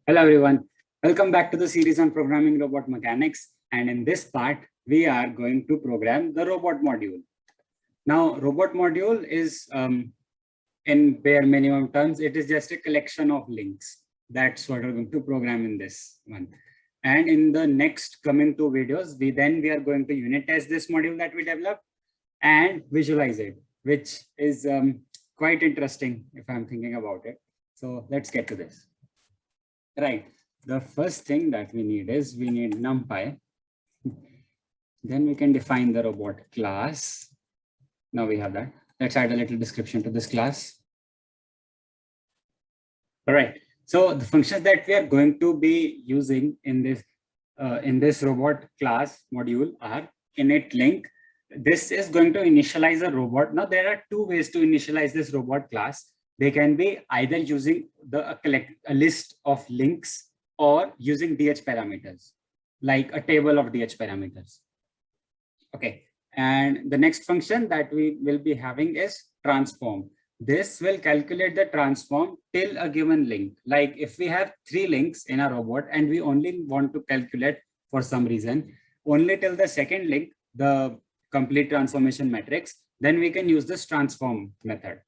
Hello everyone, welcome back to the series on programming robot mechanics, and in this part we are going to program the robot module. Now robot module is in bare minimum terms, it is just a collection of links. That's what we're going to program in this one. And in the next coming two videos, we are going to unit test this module that we developed and visualize it, which is quite interesting if I'm thinking about it. So let's get to this. Right. The first thing that we need is we need NumPy. Then we can define the robot class. Now we have that. Let's add a little description to this class. All right. So the functions that we are going to be using in this robot class module are init link. This is going to initialize a robot. Now there are two ways to initialize this robot class. They can be either using a list of links or using DH parameters, like a table of DH parameters. Okay, and the next function that we will be having is transform. This will calculate the transform till a given link. Like if we have 3 links in a robot and we only want to calculate for some reason, only till the second link, the complete transformation matrix, then we can use this transform method.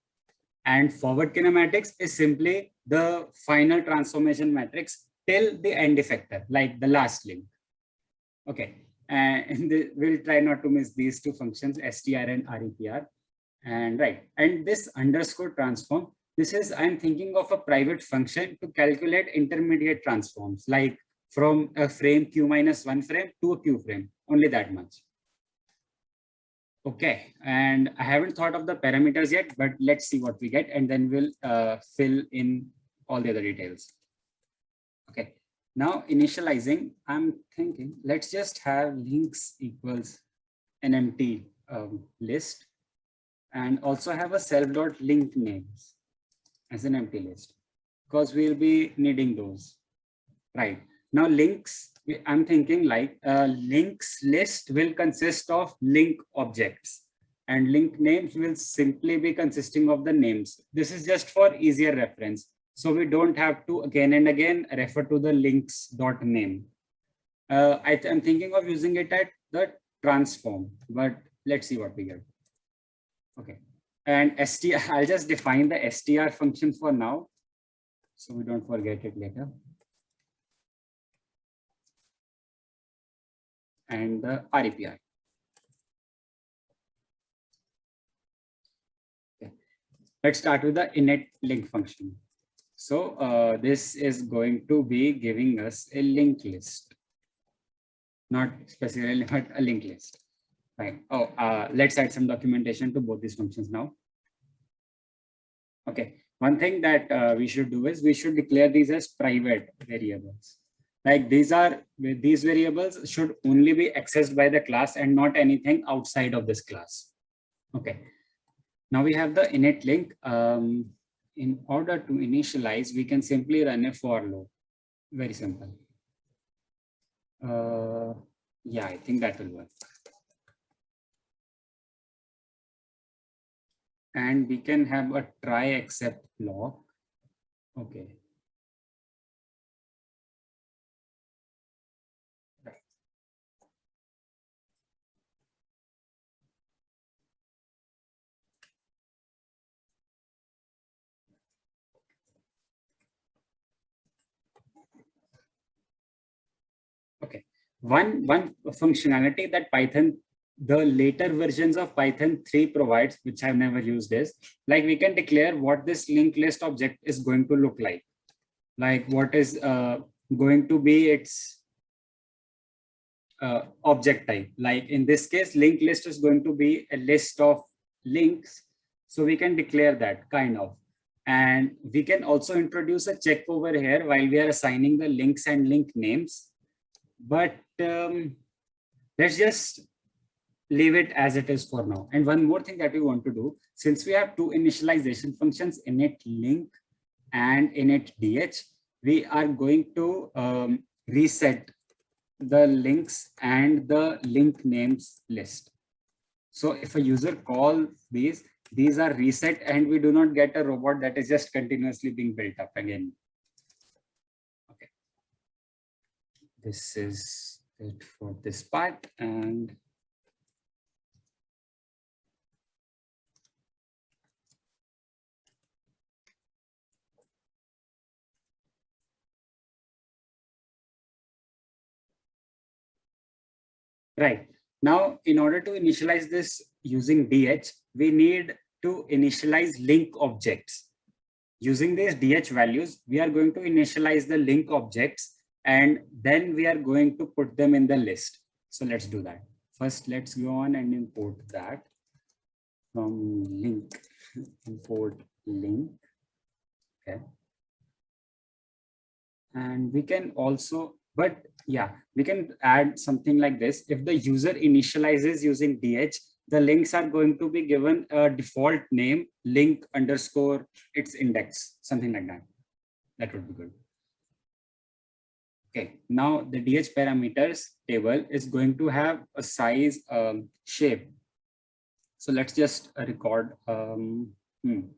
And forward kinematics is simply the final transformation matrix till the end effector, like the last link. Okay, and we'll try not to miss these two functions, str and repr. And right, and this underscore transform, this is, I'm thinking of a private function to calculate intermediate transforms, like from a frame q-1 frame to a q frame, only that much. Okay, and I haven't thought of the parameters yet, but let's see what we get, and then we'll fill in all the other details. Okay, now initializing, I'm thinking, let's just have links equals an empty list, and also have a self.link names as an empty list, because we'll be needing those. Right, now links, I'm thinking like links list will consist of link objects, and link names will simply be consisting of the names. This is just for easier reference, so we don't have to again and again refer to the links.name. I'm thinking of using it at the transform, but let's see what we get. Okay, and str, I'll just define the str function for now, so we don't forget it later. And the REPI. Okay. Let's start with the init link function. So this is going to be giving us a link list, not specifically, but a link list. Right. Oh, let's add some documentation to both these functions now. Okay. One thing that we should do is we should declare these as private variables. Like these variables should only be accessed by the class and not anything outside of this class. Okay. Now we have the init link. In order to initialize, we can simply run a for loop. Very simple. Yeah, I think that will work. And we can have a try except block. Okay. Okay, one functionality that Python, the later versions of Python 3 provides, which I've never used, is like we can declare what this linked list object is going to look like what is going to be its object type. Like in this case, linked list is going to be a list of links, so we can declare that kind of. And we can also introduce a check over here while we are assigning the links and link names. But let's just leave it as it is for now. And one more thing that we want to do, since we have two initialization functions, init link and init dh, we are going to reset the links and the link names list. So if a user calls these are reset, and we do not get a robot that is just continuously being built up again. Okay. this is it for this part. And right now, in order to initialize this using DH, we need to initialize link objects. Using these DH values, we are going to initialize the link objects, and then we are going to put them in the list. So let's do that. First, let's go on and import that from link, import link. Okay. And we can also, but yeah, we can add something like this. If the user initializes using DH, the links are going to be given a default name, link underscore its index, something like that. That would be good. Okay, now the DH parameters table is going to have a size shape. So let's just record,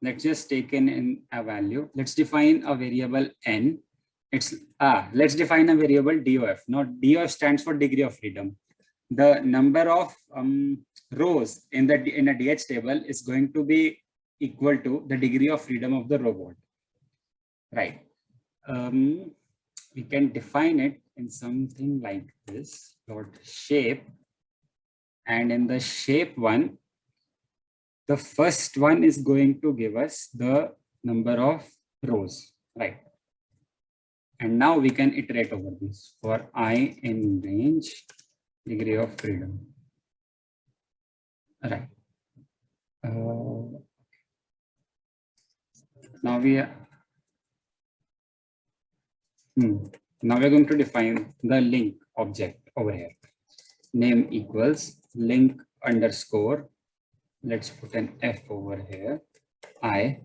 let's just take in a value. Let's define a variable n. Let's define a variable DOF. Now DOF stands for degree of freedom. The number of rows in a DH table is going to be equal to the degree of freedom of the robot. Right. We can define it in something like this, dot shape. And in the shape one, the first one is going to give us the number of rows, right? And now we can iterate over this for I in range, degree of freedom. All right. Now we are, now we're going to define the link object over here. Name equals link underscore. Let's put an F over here. I.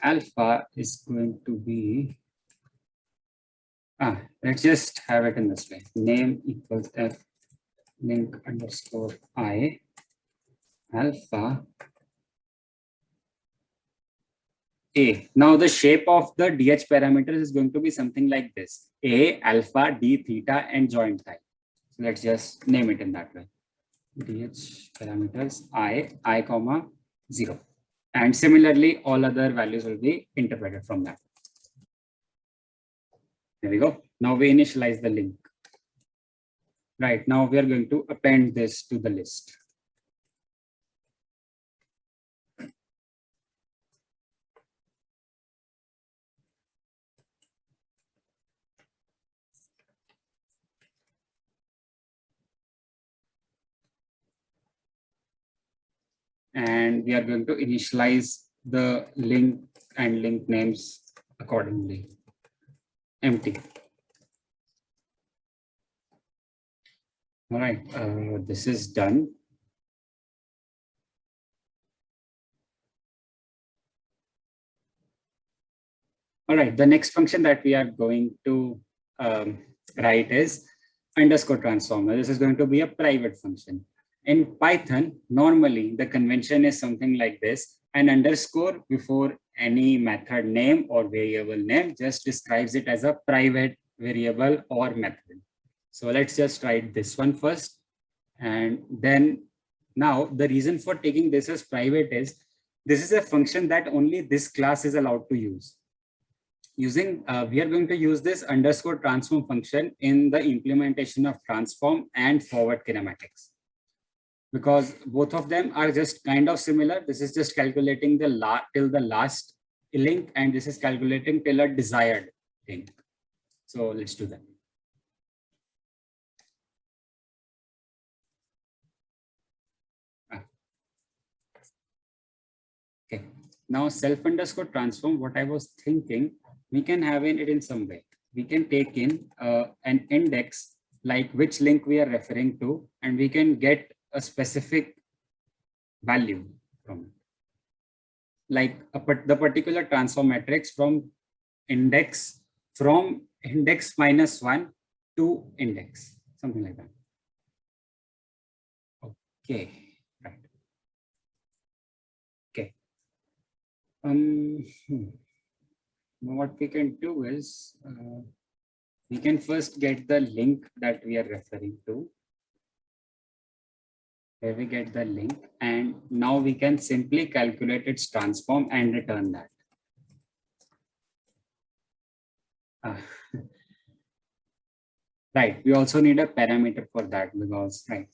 Alpha is going to be, let's just have it in this way. Name equals F link underscore I alpha A. Now the shape of the DH parameters is going to be something like this: A, alpha, D, theta, and joint type. So let's just name it in that way. DH parameters I comma 0. And similarly, all other values will be interpreted from that. There we go. Now we initialize the link. Right, now we are going to append this to the list. And we are going to initialize the link and link names accordingly. Empty. All right, this is done. All right, the next function that we are going to write is underscore transformer. This is going to be a private function. In Python, normally the convention is something like this: an underscore before any method name or variable name just describes it as a private variable or method. So let's just write this one first. And then now the reason for taking this as private is this is a function that only this class is allowed to use. We are going to use this underscore transform function in the implementation of transform and forward kinematics, because both of them are just kind of similar. This is just calculating the till the last link, and this is calculating till a desired link. So let's do that. Okay. Now self underscore transform, what I was thinking, we can have it in some way. We can take in an index, like which link we are referring to, and we can get a specific value from it. Like the particular transform matrix from index -1 to index, something like that. Okay, right. Okay. What we can do is We can first get the link that we are referring to. Where we get the link, and now we can simply calculate its transform and return that. Right, we also need a parameter for that because, right,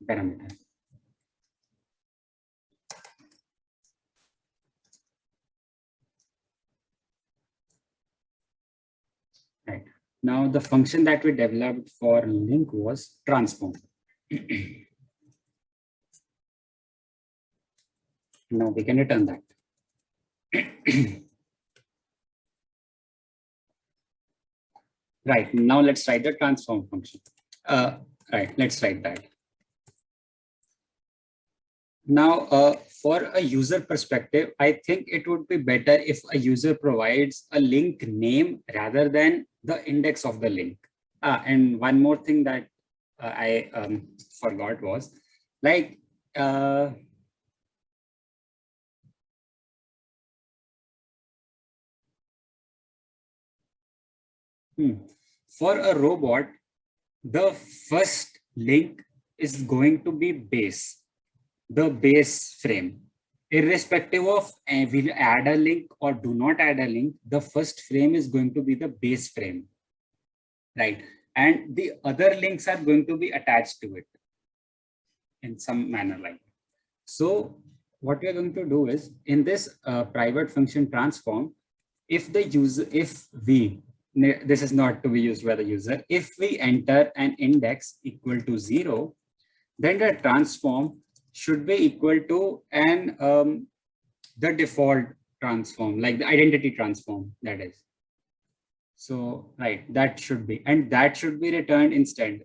parameter. Right, now the function that we developed for link was transform. Now we can return that. Right, now let's write the transform function. Right, let's write that. Now, for a user perspective, I think it would be better if a user provides a link name rather than the index of the link. And one more thing that I forgot was, like, for a robot, the first link is going to be base, the base frame. Irrespective of will add a link or do not add a link, the first frame is going to be the base frame, right? And the other links are going to be attached to it in some manner like that. So what we are going to do is, in this private function transform, if the user, if we, this is not to be used by the user, if we enter an index equal to 0, then the transform should be equal to an the default transform, like the identity transform, that is. So, right, that should be, and that should be returned instead.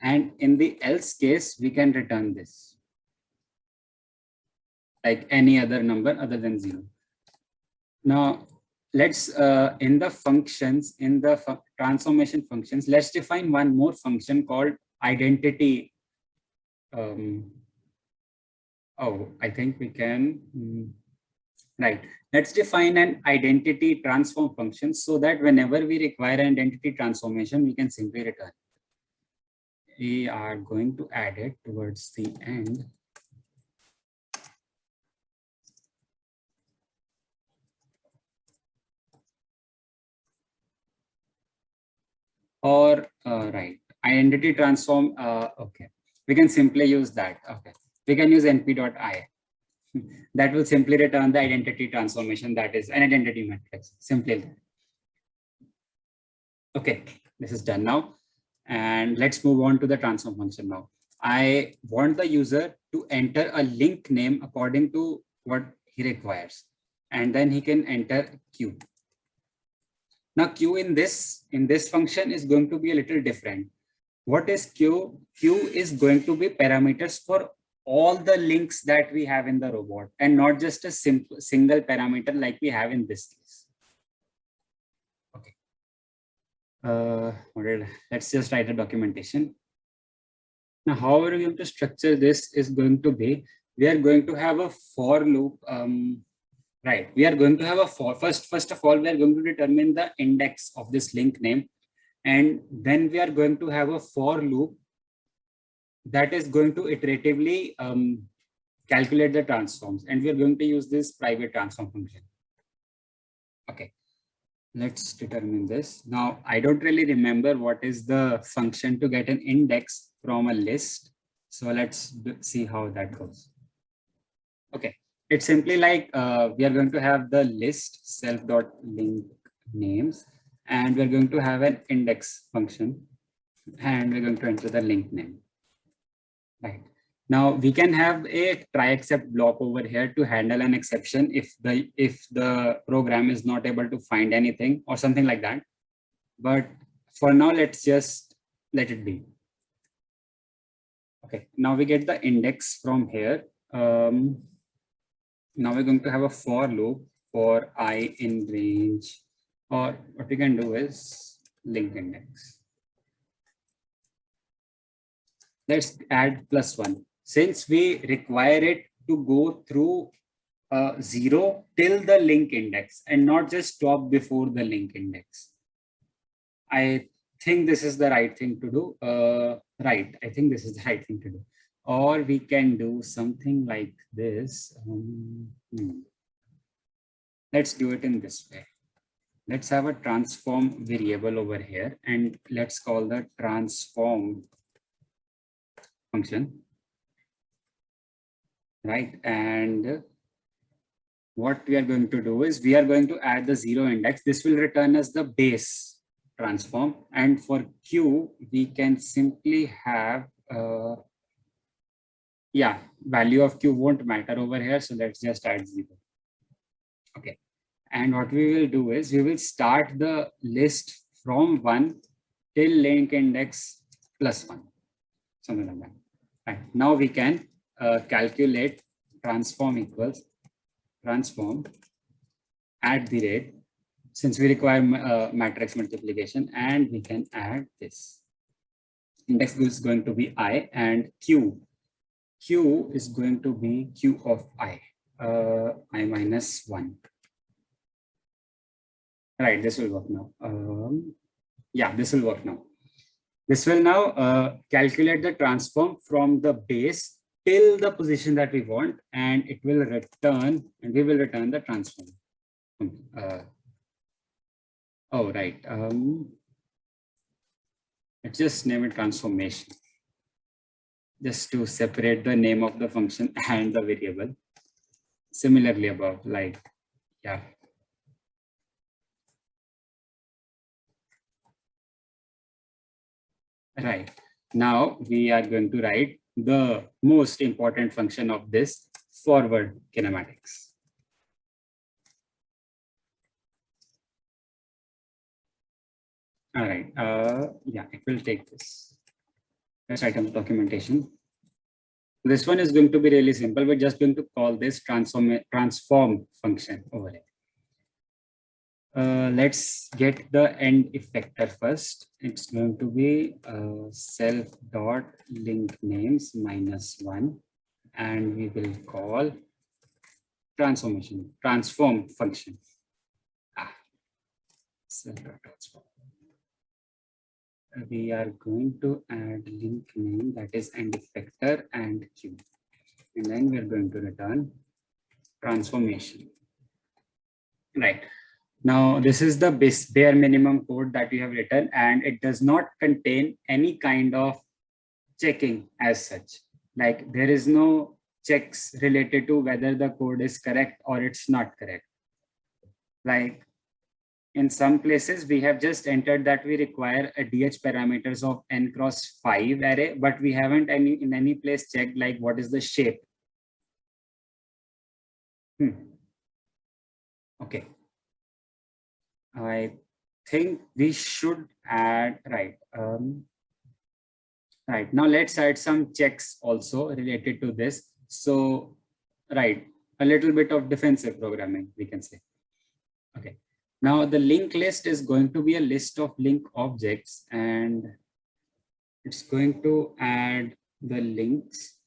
And in the else case, we can return this, like any other number other than 0. Now, let's, in the functions, in the transformation functions, let's define one more function called identity. I think we can, right. Let's define an identity transform function so that whenever we require an identity transformation, we can simply return. We are going to add it towards the end. Or, right, identity transform, okay. We can simply use that, okay. We can use np.i. That will simply return the identity transformation, that is an identity matrix, simply. Okay, this is done now. And let's move on to the transform function now. I want the user to enter a link name according to what he requires. And then he can enter Q. Now Q in this function is going to be a little different. What is Q? Q is going to be parameters for all the links that we have in the robot, and not just a single parameter like we have in this case. Okay. Let's just write a documentation. Now, how are we going to structure this is going to be, we are going to have a for loop. Right, we are going to have a for, first of all, we are going to determine the index of this link name. And then we are going to have a for loop that is going to iteratively calculate the transforms. And we are going to use this private transform function. Okay, let's determine this. Now, I don't really remember what is the function to get an index from a list. So let's see how that goes. Okay, it's simply like we are going to have the list self.link names, and we're going to have an index function, and we're going to enter the link name. Right. Now we can have a try except block over here to handle an exception if the program is not able to find anything or something like that. But for now, let's just let it be. Okay, now we get the index from here. Now we're going to have a for loop for I in range, or what we can do is link index. Let's add +1. Since we require it to go through 0 till the link index and not just stop before the link index. I think this is the right thing to do. Right, I think this is the right thing to do. Or we can do something like this. Let's do it in this way. Let's have a transform variable over here, and let's call the transform function, right? And what we are going to do is we are going to add the 0 index. This will return us the base transform, and for q we can simply have yeah, value of q won't matter over here, so let's just add 0. Okay, and what we will do is we will start the list from 1 till link index plus 1, something like that. Right, now we can calculate transform equals transform at the rate, since we require matrix multiplication, and we can add this. Index is going to be I, and q is going to be q of I minus 1. Right, this will work now. Yeah, this will work now. This will now calculate the transform from the base till the position that we want, and it will return, and we will return the transform. Oh, right. Let's just name it transformation, just to separate the name of the function and the variable. Similarly above, like, yeah. Right. Now we are going to write the most important function of this, forward kinematics. All right. Yeah, it will take this. Let's write down documentation. This one is going to be really simple. We're just going to call this transform function over here. Let's get the end effector first. It's going to be self dot link names -1, and we will call transform function. Self dot transform. We are going to add link name, that is end effector, and q, and then we're going to return transformation. Right. Now, this is the bare minimum code that we have written, and it does not contain any kind of checking as such. Like, there is no checks related to whether the code is correct or it's not correct. Like, in some places, we have just entered that we require a DH parameters of n cross 5 array, but we haven't in any place checked like what is the shape. Okay. I think we should add, right. Right, now let's add some checks also related to this. So, right, a little bit of defensive programming, we can say. Okay, now the link list is going to be a list of link objects, and it's going to add the links.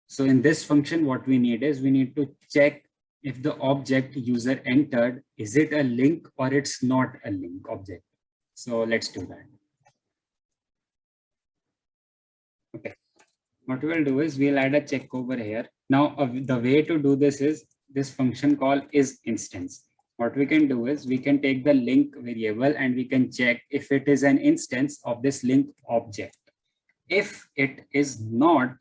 So in this function, what we need is we need to check if the object user entered, is it a link or it's not a link object. So let's do that. Okay, what we'll do is we'll add a check over here. Now, the way to do this is this function call is instance. What we can do is we can take the link variable and we can check if it is an instance of this link object. If it is not,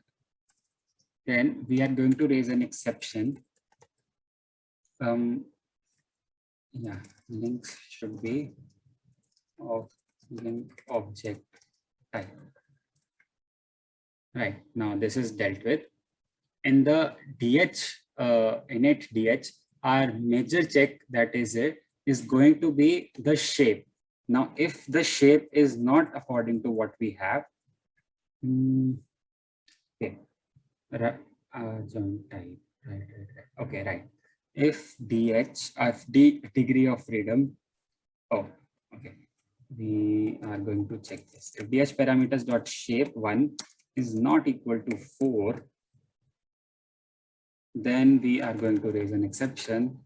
then we are going to raise an exception. Yeah, links should be of link object type. Right, now this is dealt with. In the DH, init DH, our major check, that is it, is going to be the shape. Now, if the shape is not according to what we have, okay, joint type, right. Okay, right. If DH, degree of freedom, oh, okay, we are going to check this. If DH parameters dot shape 1 is not equal to 4, then we are going to raise an exception.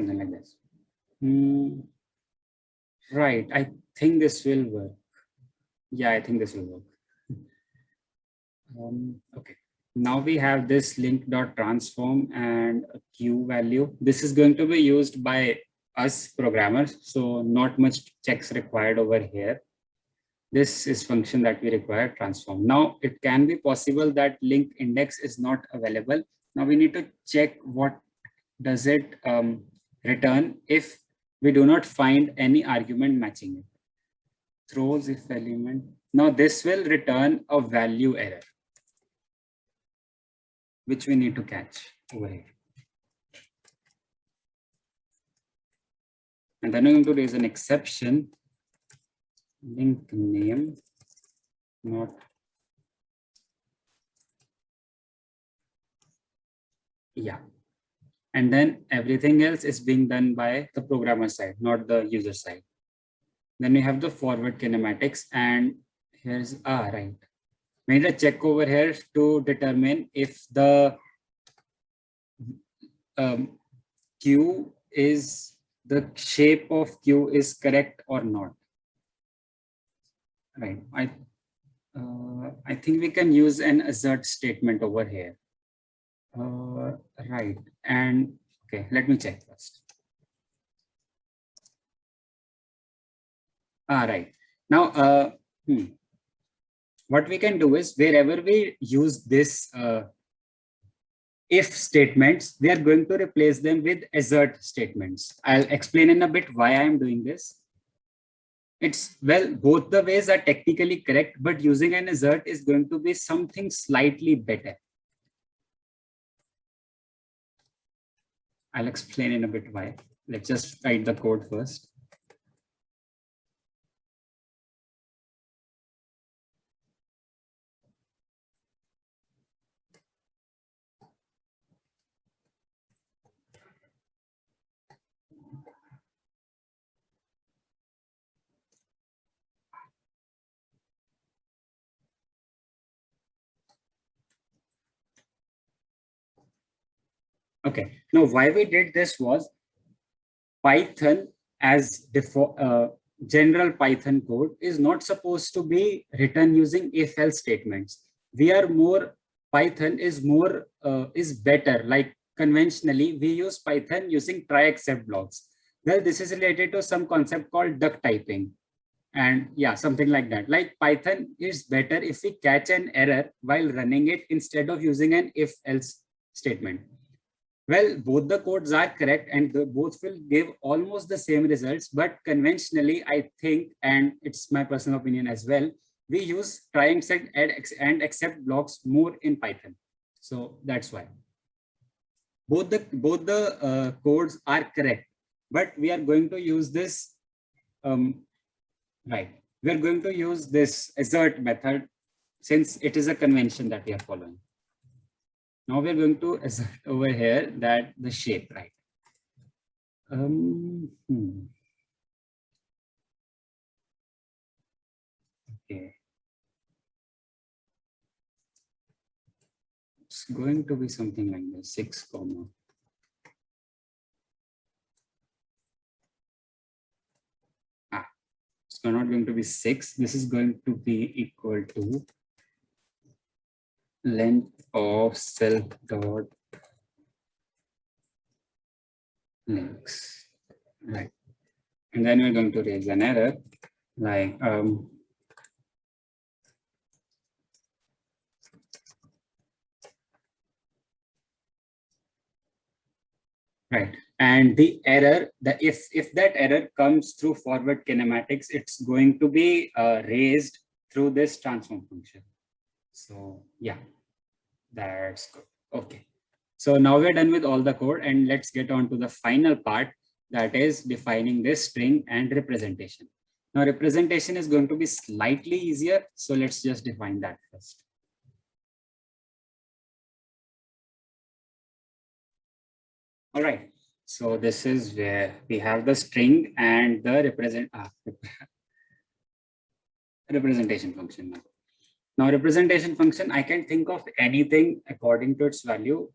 something like this. Right, I think this will work. Yeah, I think this will work. Okay, now we have this link.transform and a q value. This is going to be used by us programmers, so not much checks required over here. This is function that we require transform. Now it can be possible that link index is not available. Now we need to check what does it return if we do not find any argument matching it. Throws if element. Now this will return a value error, which we need to catch over here. And then I'm going to raise an exception. Link name not. Yeah. And then everything else is being done by the programmer side, not the user side. Then we have the forward kinematics, and here's right. We need a check over here to determine if the Q is the shape of Q is correct or not. Right. I think we can use an assert statement over here. Right. And okay, let me check first. Right. Now, what we can do is wherever we use this if statements, we are going to replace them with assert statements. I'll explain in a bit why I am doing this. It's, well, both the ways are technically correct, but using an assert is going to be something slightly better. I'll explain in a bit why. Let's just write the code first. Okay, now why we did this was Python as general Python code is not supposed to be written using if-else statements. We are more, Python is more, is better. Like conventionally, we use Python using try except blocks. Well, this is related to some concept called duck typing. And yeah, something like that. Like Python is better if we catch an error while running it instead of using an if-else statement. Well, both the codes are correct and both will give almost the same results, but conventionally, I think, and it's my personal opinion as well, we use try and set and except blocks more in Python. So that's why. Both the codes are correct, but we are going to use this, right. We are going to use this assert method since it is a convention that we are following. Now we're going to assert over here that the shape, right? Okay. It's going to be something like this, 6 comma. It's not going to be 6. This is going to be equal to length of self dot links, right? And then we're going to raise an error like right. And the error, if that error comes through forward kinematics, it's going to be raised through this transform function. So yeah, that's good. Okay. So now we're done with all the code, and let's get on to the final part, that is defining this string and representation. Now representation is going to be slightly easier. So let's just define that first. All right. So this is where we have the string and the representation function. Now representation function, I can think of anything according to its value.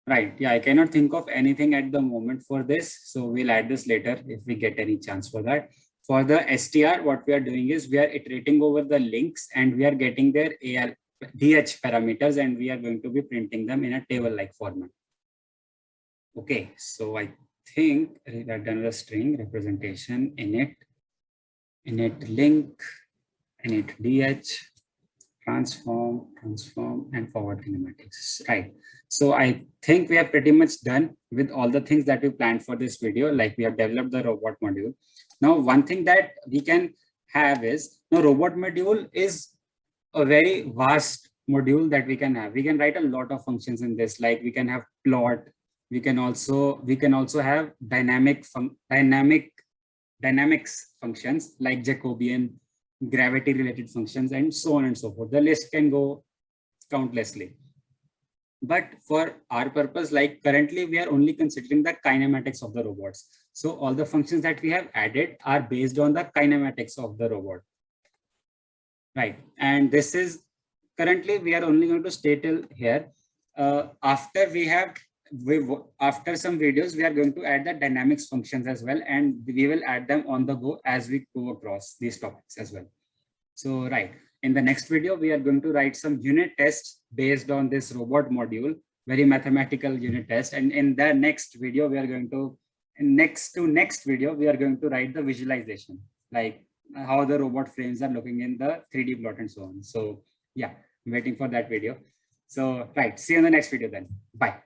Right. Yeah, I cannot think of anything at the moment for this. So we'll add this later if we get any chance for that. For the STR, what we are doing is we are iterating over the links and we are getting their AR DH parameters and we are going to be printing them in a table-like format. Okay, so I think we have done the string representation init link, init DH, transform, and forward kinematics. Right. So I think we are pretty much done with all the things that we planned for this video. Like we have developed the robot module. Now, one thing that we can have is, now robot module is a very vast module that we can have. We can write a lot of functions in this, like we can have plot. We can also have dynamics functions like Jacobian, gravity related functions, and so on and so forth. The list can go countlessly. But for our purpose, like currently we are only considering the kinematics of the robots. So all the functions that we have added are based on the kinematics of the robot. Right. And this is currently we are only going to stay till here. After after some videos, we are going to add the dynamics functions as well, and we will add them on the go as we go across these topics as well. So, right, in the next video, we are going to write some unit tests based on this robot module, very mathematical unit test. And in the next video, we are going to, next video, we are going to write the visualization, like how the robot frames are looking in the 3D plot and so on. So yeah, I'm waiting for that video. So, right, see you in the next video then. Bye.